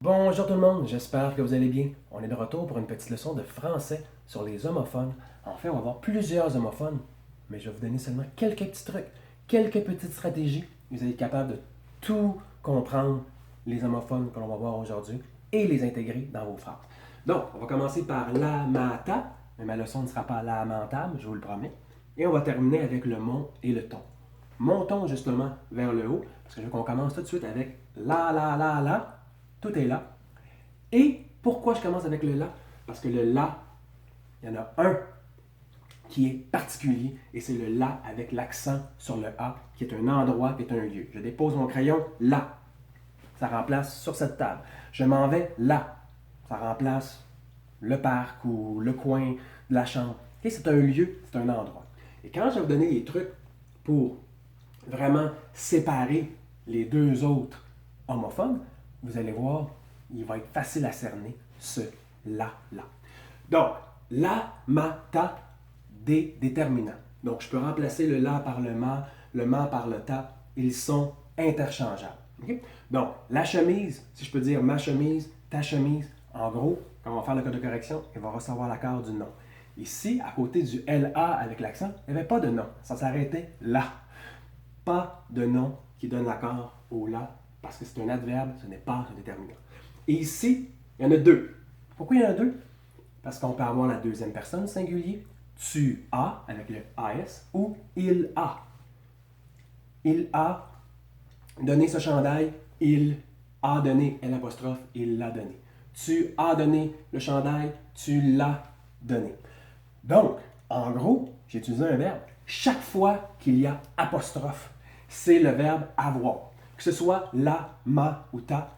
Bonjour tout le monde, j'espère que vous allez bien. On est de retour pour une petite leçon de français sur les homophones. En fait, on va voir plusieurs homophones, mais je vais vous donner seulement quelques petits trucs, quelques petites stratégies. Vous allez être capable de tout comprendre les homophones que l'on va voir aujourd'hui et les intégrer dans vos phrases. Donc, on va commencer par lamata, mais ma leçon ne sera pas lamentable, je vous le promets. Et on va terminer avec le mon et le ton. Montons justement vers le haut, parce que je veux qu'on commence tout de suite avec la. Tout est là. Et pourquoi je commence avec le là? Parce que le là, il y en a un qui est particulier et c'est le là avec l'accent sur le A, qui est un endroit, qui est un lieu. Je dépose mon crayon là. Ça remplace sur cette table. Je m'en vais là. Ça remplace le parc ou le coin de la chambre. Okay? C'est un lieu, c'est un endroit. Et quand je vais vous donner des trucs pour vraiment séparer les deux autres homophones, vous allez voir, il va être facile à cerner ce là. Donc, la, ma, ta, des déterminants. Donc, je peux remplacer le la par le ma par le ta. Ils sont interchangeables. Okay? Donc, la chemise, si je peux dire ma chemise, ta chemise, en gros, quand on va faire le code de correction, il va recevoir l'accord du nom. Ici, à côté du LA avec l'accent, il n'y avait pas de nom. Ça s'arrêtait là. Pas de nom qui donne l'accord au là, parce que c'est un adverbe, ce n'est pas un déterminant. Et ici, il y en a deux. Pourquoi il y en a deux? Parce qu'on peut avoir la deuxième personne singulier, tu as, avec le AS, ou il a. Il a donné ce chandail, il a donné, l'apostrophe, il l'a donné. Tu as donné le chandail, tu l'as donné. Donc, en gros, j'ai utilisé un verbe. Chaque fois qu'il y a apostrophe, c'est le verbe avoir. Que ce soit la, ma ou ta.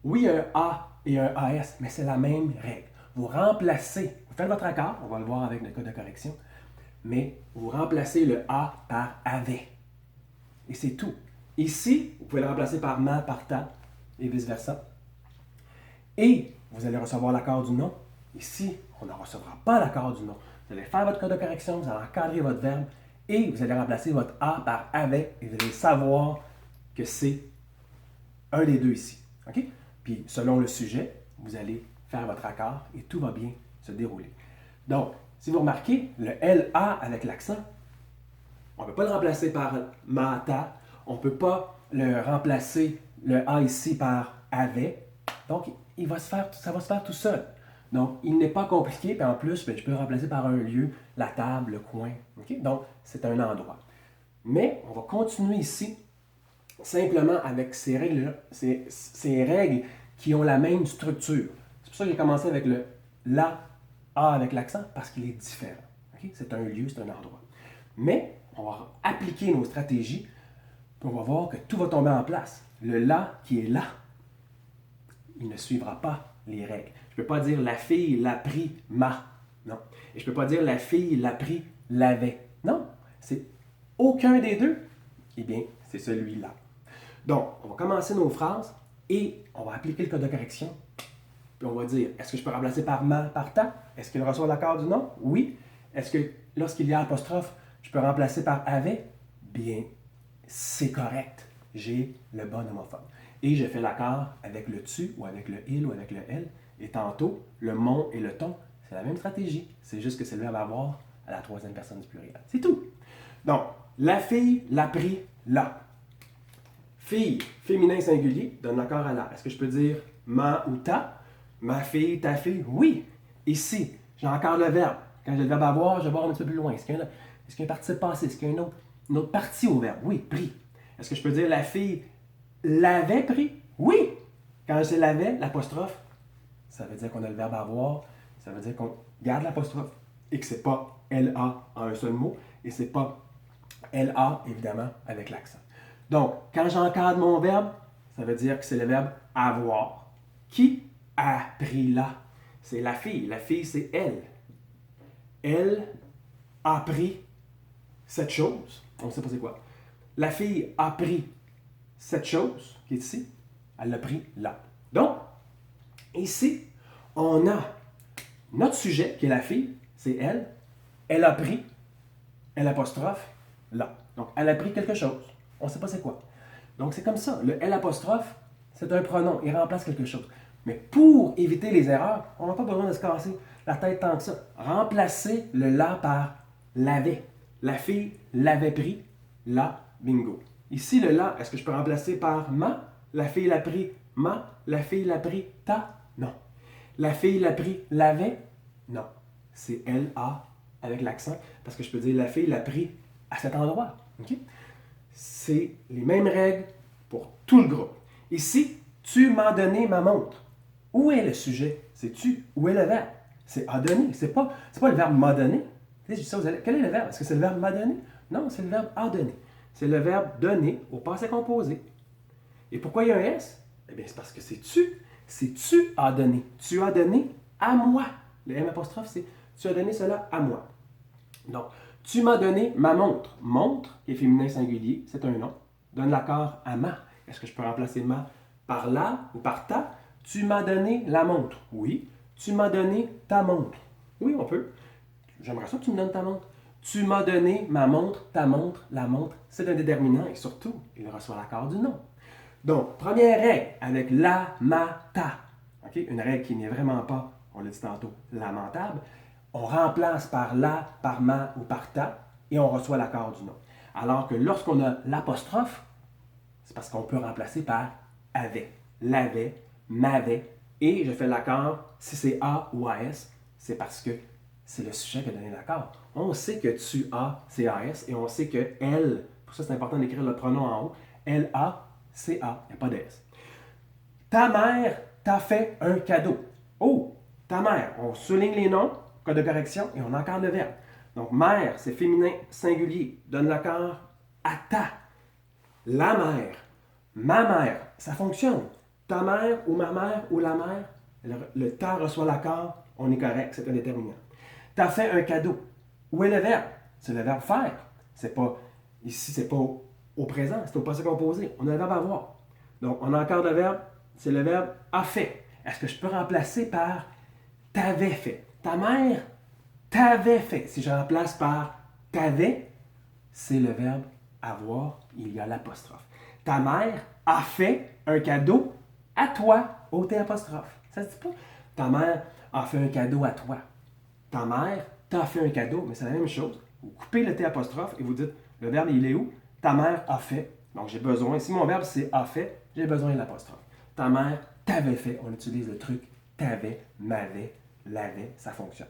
Oui, il y a un A et un AS, mais c'est la même règle. Vous remplacez, vous faites votre accord, on va le voir avec le code de correction, mais vous remplacez le A par avait. Et c'est tout. Ici, vous pouvez le remplacer par ma, par ta, et vice-versa. Et vous allez recevoir l'accord du nom. Ici, on ne recevra pas l'accord du nom. Vous allez faire votre code de correction, vous allez encadrer votre verbe et vous allez remplacer votre A par avait et vous allez savoir que c'est un des deux ici. OK? Puis, selon le sujet, vous allez faire votre accord et tout va bien se dérouler. Donc, si vous remarquez, le LA avec l'accent, on ne peut pas le remplacer par mata, on ne peut pas le remplacer, le A ici, par avait. Donc, ça va se faire tout seul. Donc, il n'est pas compliqué, puis en plus, je peux le remplacer par un lieu, la table, le coin. Okay? Donc, c'est un endroit. Mais on va continuer ici, simplement avec ces règles-là, ces règles qui ont la même structure. C'est pour ça que j'ai commencé avec le la, A avec l'accent, parce qu'il est différent. Okay? C'est un lieu, c'est un endroit. Mais on va appliquer nos stratégies, puis on va voir que tout va tomber en place. Le là qui est là, il ne suivra pas les règles. Je ne peux pas dire la fille l'a pris ma. Non. Et je ne peux pas dire la fille l'a pris l'avait. Non. C'est aucun des deux. Eh bien, c'est celui-là. Donc, on va commencer nos phrases et on va appliquer le code de correction. Puis on va dire, est-ce que je peux remplacer par ma, par ta? Est-ce qu'il reçoit l'accord du nom? Oui. Est-ce que lorsqu'il y a apostrophe, je peux remplacer par avait? Bien, c'est correct. J'ai le bon homophone. Et je fais l'accord avec le tu ou avec le il ou avec le elle. Et tantôt, le mon et le ton, c'est la même stratégie. C'est juste que c'est le verbe avoir à la troisième personne du pluriel. C'est tout. Donc, la fille l'a pris là. Fille, féminin singulier, donne l'accord à la. Est-ce que je peux dire ma ou ta? Ma fille, ta fille? Oui. Ici, j'ai encore le verbe. Quand j'ai le verbe avoir, je vais voir un petit peu plus loin. Est-ce qu'il y a un participe passé? Est-ce qu'il y a une autre partie au verbe? Oui, pris. Est-ce que je peux dire la fille l'avait pris? Oui. Quand je l'avais, l'apostrophe, ça veut dire qu'on a le verbe avoir. Ça veut dire qu'on garde l'apostrophe et que c'est pas LA en un seul mot et c'est pas LA, évidemment, avec l'accent. Donc, quand j'encadre mon verbe, ça veut dire que c'est le verbe avoir. Qui a pris là? C'est la fille. La fille, c'est elle. Elle a pris cette chose. On ne sait pas c'est quoi. La fille a pris cette chose qui est ici. Elle l'a pris là. Donc, ici, on a notre sujet qui est la fille, c'est elle. Elle a pris, elle apostrophe, là. Donc, elle a pris quelque chose. On ne sait pas c'est quoi. Donc, c'est comme ça. Le L apostrophe, c'est un pronom. Il remplace quelque chose. Mais pour éviter les erreurs, on n'a pas besoin de se casser la tête tant que ça. Remplacez le la par l'avait. La fille l'avait pris, la, bingo. Ici, le la, est-ce que je peux remplacer par ma? La fille l'a pris, ma. La fille l'a pris, ta? Non. La fille l'a pris, l'avait? Non. C'est L-A avec l'accent, parce que je peux dire la fille l'a pris à cet endroit. Okay? C'est les mêmes règles pour tout le groupe. Ici, tu m'as donné ma montre. Où est le sujet? C'est tu. Où est le verbe? C'est a donné. C'est pas le verbe m'a donné. Je dis ça, quel est le verbe? Est-ce que c'est le verbe m'a donné? Non, c'est le verbe a donné. C'est le verbe donner au passé composé. Et pourquoi il y a un S? Eh bien, c'est parce que c'est tu. C'est tu as donné. Tu as donné à moi. Le M apostrophe, c'est tu as donné cela à moi. Donc, tu m'as donné ma montre. Montre, qui est féminin singulier, c'est un nom. Donne l'accord à ma. Est-ce que je peux remplacer ma par la ou par ta? Tu m'as donné la montre. Oui. Tu m'as donné ta montre. Oui, on peut. J'aimerais ça que tu me donnes ta montre. Tu m'as donné ma montre, ta montre, la montre. C'est un déterminant et surtout, il reçoit l'accord du nom. Donc, première règle avec la, ma, ta. Okay? Une règle qui n'est vraiment pas, on l'a dit tantôt, lamentable. On remplace par la, par ma ou par ta et on reçoit l'accord du nom. Alors que lorsqu'on a l'apostrophe, c'est parce qu'on peut remplacer par avait, l'avait, m'avait et je fais l'accord, si c'est A ou AS, c'est parce que c'est le sujet qui a donné l'accord. On sait que tu as, c'est AS et on sait que elle, pour ça c'est important d'écrire le pronom en haut, elle a, c'est A, il n'y a pas de S. Ta mère t'a fait un cadeau. Oh, ta mère, on souligne les noms, code de correction, et on encadre le verbe. Donc, mère, c'est féminin singulier. Donne l'accord à ta. La mère. Ma mère. Ça fonctionne. Ta mère ou ma mère ou la mère, le ta reçoit l'accord, on est correct, c'est un déterminant. T'as fait un cadeau. Où est le verbe? C'est le verbe faire. C'est pas, ici, c'est pas au présent, c'est au passé composé. On a le verbe avoir. Donc, on encadre le verbe, c'est le verbe a fait. Est-ce que je peux remplacer par t'avais fait? Ta mère t'avait fait. Si je remplace par t'avais, c'est le verbe avoir, il y a l'apostrophe. Ta mère a fait un cadeau à toi, au T apostrophe. Ça se dit pas. Ta mère a fait un cadeau à toi. Ta mère t'a fait un cadeau, mais c'est la même chose. Vous coupez le T apostrophe et vous dites, le verbe, il est où? Ta mère a fait. Donc, j'ai besoin, si mon verbe, c'est a fait, j'ai besoin de l'apostrophe. Ta mère t'avait fait. On utilise le truc t'avais, m'avait, l'avait, ça fonctionne.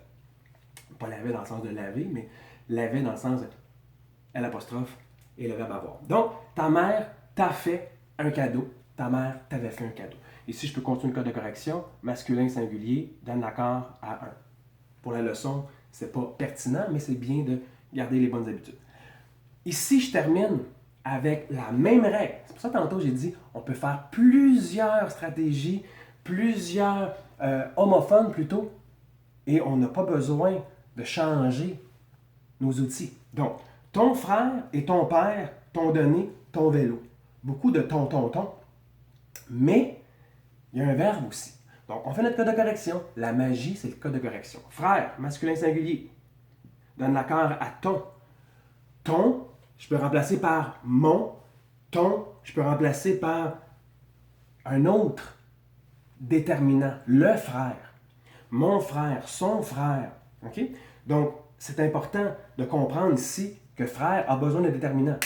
Pas laver dans le sens de laver, mais laver dans le sens de l'apostrophe et le verbe avoir. Donc, ta mère t'a fait un cadeau. Ta mère t'avait fait un cadeau. Ici, je peux continuer le code de correction. Masculin singulier, donne l'accord à un. Pour la leçon, c'est pas pertinent, mais c'est bien de garder les bonnes habitudes. Ici, je termine avec la même règle. C'est pour ça que tantôt, j'ai dit, on peut faire plusieurs stratégies, plusieurs homophones plutôt, et on n'a pas besoin de changer nos outils. Donc, ton frère et ton père t'ont donné ton vélo. Beaucoup de ton, mais il y a un verbe aussi. Donc, on fait notre code de correction. La magie, c'est le code de correction. Frère, masculin singulier. Donne l'accord à ton. Ton, je peux remplacer par mon. Ton, je peux remplacer par un autre déterminant. Le frère. Mon frère, son frère. OK? Donc, c'est important de comprendre ici que frère a besoin de déterminant.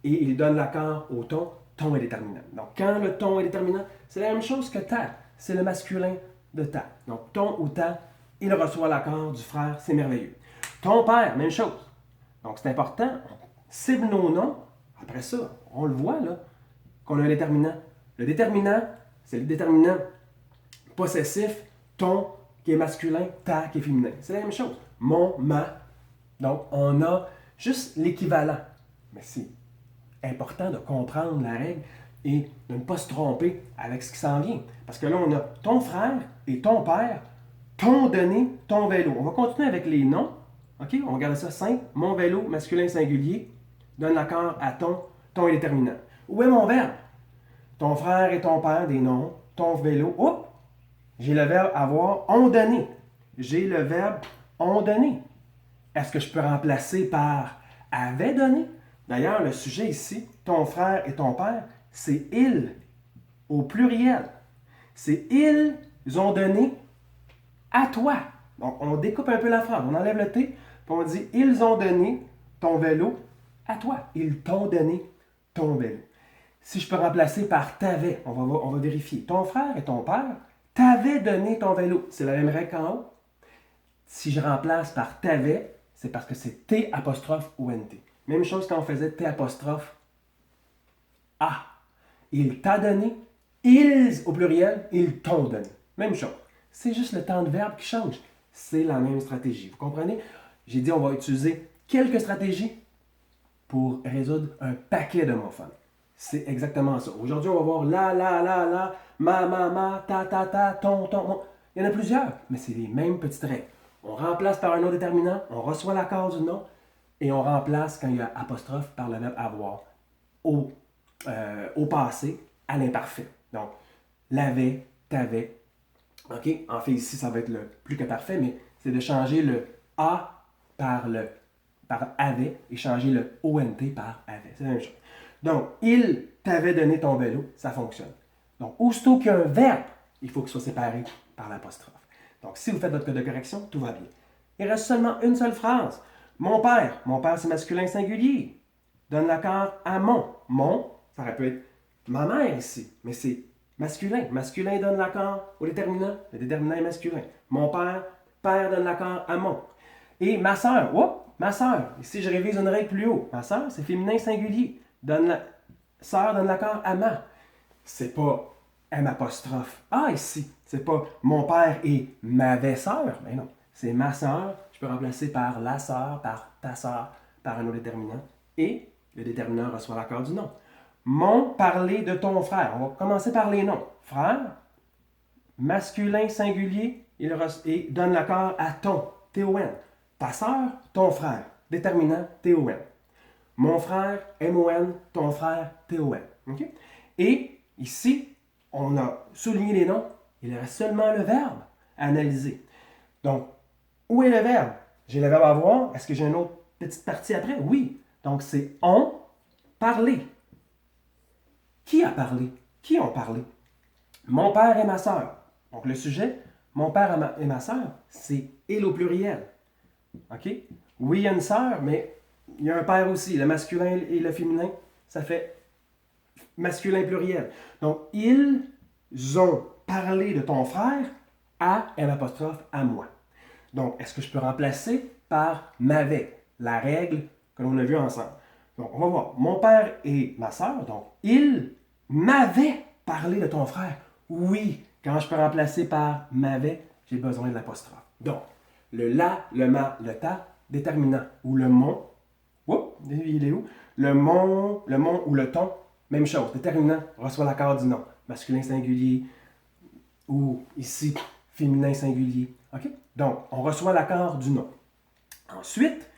Et il donne l'accord au ton. Ton est déterminant. Donc, quand le ton est déterminant, c'est la même chose que ta. C'est le masculin de ta. Donc, ton ou ta, il reçoit l'accord du frère, c'est merveilleux. Ton père, même chose. Donc, c'est important, on cible nos noms. Après ça, on le voit, là, qu'on a un déterminant. Le déterminant, c'est le déterminant possessif, ton qui est masculin, ta qui est féminin. C'est la même chose. Mon, ma. Donc, on a juste l'équivalent. Mais c'est important de comprendre la règle et de ne pas se tromper avec ce qui s'en vient. Parce que là, on a ton frère et ton père t'ont donné ton vélo. On va continuer avec les noms. OK? On regarde ça simple. Mon vélo, masculin singulier, donne l'accord à ton, ton est déterminant. Où est mon verbe? Ton frère et ton père, des noms. Ton vélo. Oups! J'ai le verbe avoir, ont donné. J'ai le verbe ont donné. Est-ce que je peux remplacer par avait donné? D'ailleurs, le sujet ici, ton frère et ton père, c'est il au pluriel. C'est ils ont donné à toi. Donc, on découpe un peu la phrase. On enlève le T, puis on dit ils ont donné ton vélo à toi. Ils t'ont donné ton vélo. Si je peux remplacer par t'avais, on va vérifier. Ton frère et ton père t'avaient donné ton vélo. C'est la même règle qu'en haut. Si je remplace par t'avais, c'est parce que c'est T apostrophe ou NT. Même chose quand on faisait T apostrophe A. Il t'a donné, ils au pluriel, ils t'ont donné. Même chose. C'est juste le temps de verbe qui change. C'est la même stratégie. Vous comprenez? J'ai dit on va utiliser quelques stratégies pour résoudre un paquet d'homophones. C'est exactement ça. Aujourd'hui, on va voir la, ma, ta, ton. Il y en a plusieurs, mais c'est les mêmes petites règles. On remplace par un nom déterminant, on reçoit l'accord du nom, et on remplace quand il y a apostrophe par le verbe avoir au passé, à l'imparfait. Donc, l'avait, t'avais. OK? En fait, ici, ça va être le plus que parfait, mais c'est de changer le A par avait et changer le ONT par avait. C'est la même chose. Donc, il t'avait donné ton vélo, ça fonctionne. Donc, aussitôt qu'il y a un verbe, il faut qu'il soit séparé par l'apostrophe. Donc, si vous faites votre code de correction, tout va bien. Il reste seulement une seule phrase. Mon père c'est masculin singulier. Donne l'accord à mon. Mon, ça aurait pu être ma mère ici, mais c'est masculin. Masculin donne l'accord au déterminant. Le déterminant est masculin. Mon père donne l'accord à mon. Et ma sœur, ma sœur. Ici, je révise une règle plus haut. Ma sœur, c'est féminin singulier. Sœur donne l'accord à ma. C'est pas M apostrophe A ici. C'est pas mon père et ma sœur. Mais non, c'est ma sœur. Je peux remplacer par la sœur, par ta sœur, par un autre déterminant. Et le déterminant reçoit l'accord du nom. Mon parler de ton frère. On va commencer par les noms. Frère, masculin singulier, et donne l'accord à ton, T-O-N. Ta sœur, ton frère, déterminant, T-O-N. Mon frère, M-O-N, ton frère, T-O-N. Okay? Et ici, on a souligné les noms, il reste seulement le verbe à analyser. Donc, où est le verbe? J'ai le verbe avoir. Est-ce que j'ai une autre petite partie après? Oui. Donc, c'est on, parler. Qui a parlé? Qui ont parlé? Mon père et ma sœur. Donc, le sujet, mon père et ma sœur, c'est il au pluriel. OK? Oui, il y a une sœur, mais il y a un père aussi. Le masculin et le féminin, ça fait masculin pluriel. Donc, ils ont parlé de ton frère à l'apostrophe à moi. Donc, est-ce que je peux remplacer par m'avait, la règle que l'on a vue ensemble? Donc, on va voir. Mon père et ma sœur, donc, ils m'avaient parlé de ton frère. Oui, quand je peux remplacer par m'avait, j'ai besoin de l'apostrophe. Donc, le la, le ma, le ta, déterminant, ou le mon. Oups, il est où? Le mon ou le ton, même chose. Déterminant reçoit l'accord du nom. Masculin singulier ou ici, féminin singulier. OK? Donc, on reçoit l'accord du nom. Ensuite,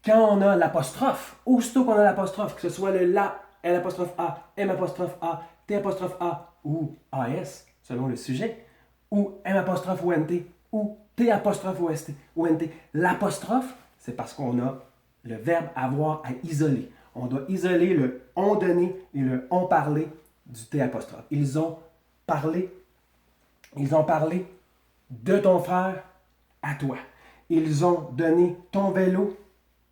quand on a l'apostrophe, aussitôt qu'on a l'apostrophe, que ce soit le la, L apostrophe A, M apostrophe A, T apostrophe A ou AS, selon le sujet, ou M apostrophe ou NT, ou T apostrophe ou NT, l'apostrophe, c'est parce qu'on a le verbe avoir à isoler. On doit isoler le on donné et le on parlé du T apostrophe. Ils ont parlé de ton frère à toi. Ils ont donné ton vélo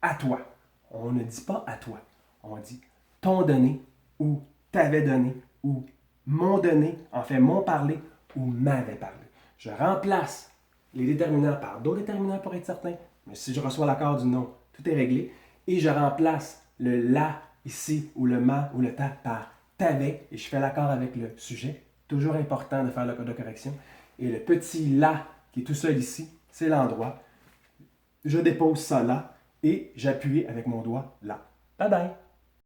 à toi. On ne dit pas à toi. On dit t'ont donné ou t'avais donné ou m'ont donné, en fait m'ont parlé ou m'avait parlé. Je remplace les déterminants par d'autres déterminants pour être certain, mais si je reçois l'accord du nom, tout est réglé. Et je remplace le la ici ou le ma ou le ta par t'avais et je fais l'accord avec le sujet. Toujours important de faire le code de correction. Et le petit la qui est tout seul ici, c'est l'endroit. Je dépose ça là et j'appuie avec mon doigt là. Bye bye!